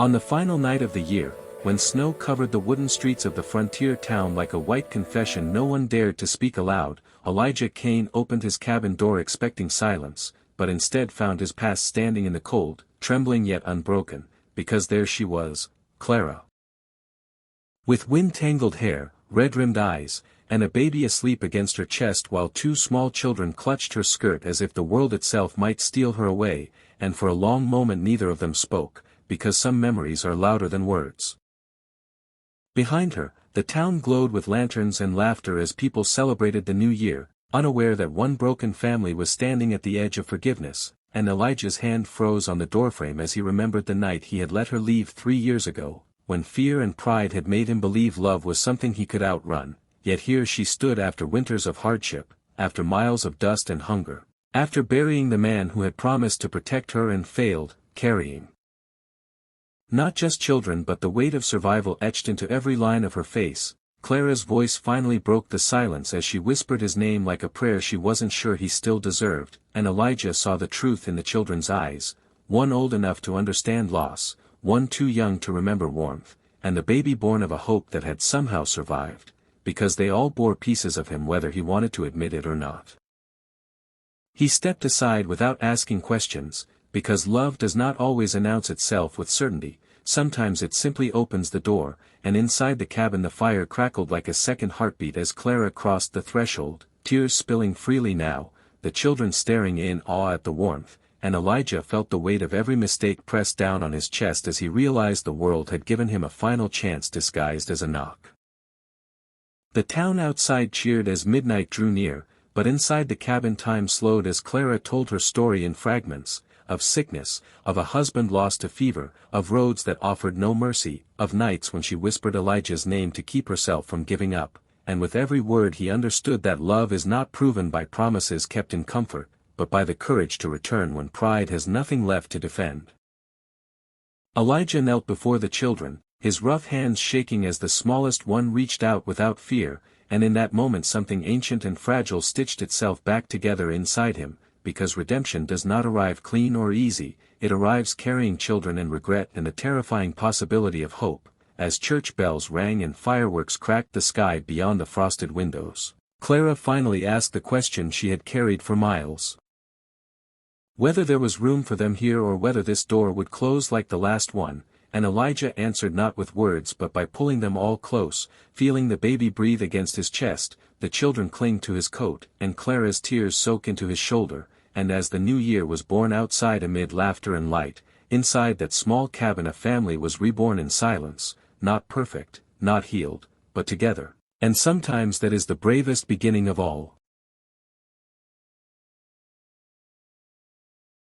On the final night of the year, when snow covered the wooden streets of the frontier town like a white confession no one dared to speak aloud, Elijah Kane opened his cabin door expecting silence, but instead found his past standing in the cold, trembling yet unbroken, because there she was, Clara. With wind-tangled hair, red-rimmed eyes, and a baby asleep against her chest while two small children clutched her skirt as if the world itself might steal her away, and for a long moment neither of them spoke, because some memories are louder than words. Behind her, the town glowed with lanterns and laughter as people celebrated the new year, unaware that one broken family was standing at the edge of forgiveness, and Elijah's hand froze on the doorframe as he remembered the night he had let her leave 3 years ago, when fear and pride had made him believe love was something he could outrun, yet here she stood after winters of hardship, after miles of dust and hunger, after burying the man who had promised to protect her and failed, carrying not just children but the weight of survival etched into every line of her face. Clara's voice finally broke the silence as she whispered his name like a prayer she wasn't sure he still deserved, and Elijah saw the truth in the children's eyes, one old enough to understand loss, one too young to remember warmth, and the baby born of a hope that had somehow survived, because they all bore pieces of him whether he wanted to admit it or not. He stepped aside without asking questions, because love does not always announce itself with certainty. Sometimes it simply opens the door, and inside the cabin the fire crackled like a second heartbeat as Clara crossed the threshold, tears spilling freely now, the children staring in awe at the warmth, and Elijah felt the weight of every mistake pressed down on his chest as he realized the world had given him a final chance disguised as a knock. The town outside cheered as midnight drew near, but inside the cabin time slowed as Clara told her story in fragments, of sickness, of a husband lost to fever, of roads that offered no mercy, of nights when she whispered Elijah's name to keep herself from giving up, and with every word he understood that love is not proven by promises kept in comfort, but by the courage to return when pride has nothing left to defend. Elijah knelt before the children, his rough hands shaking as the smallest one reached out without fear, and in that moment something ancient and fragile stitched itself back together inside him, because redemption does not arrive clean or easy, it arrives carrying children and regret and the terrifying possibility of hope. As church bells rang and fireworks cracked the sky beyond the frosted windows, Clara finally asked the question she had carried for miles. Whether there was room for them here or whether this door would close like the last one, and Elijah answered not with words but by pulling them all close, feeling the baby breathe against his chest, the children cling to his coat, and Clara's tears soak into his shoulder, and as the new year was born outside amid laughter and light, inside that small cabin a family was reborn in silence, not perfect, not healed, but together, and sometimes that is the bravest beginning of all.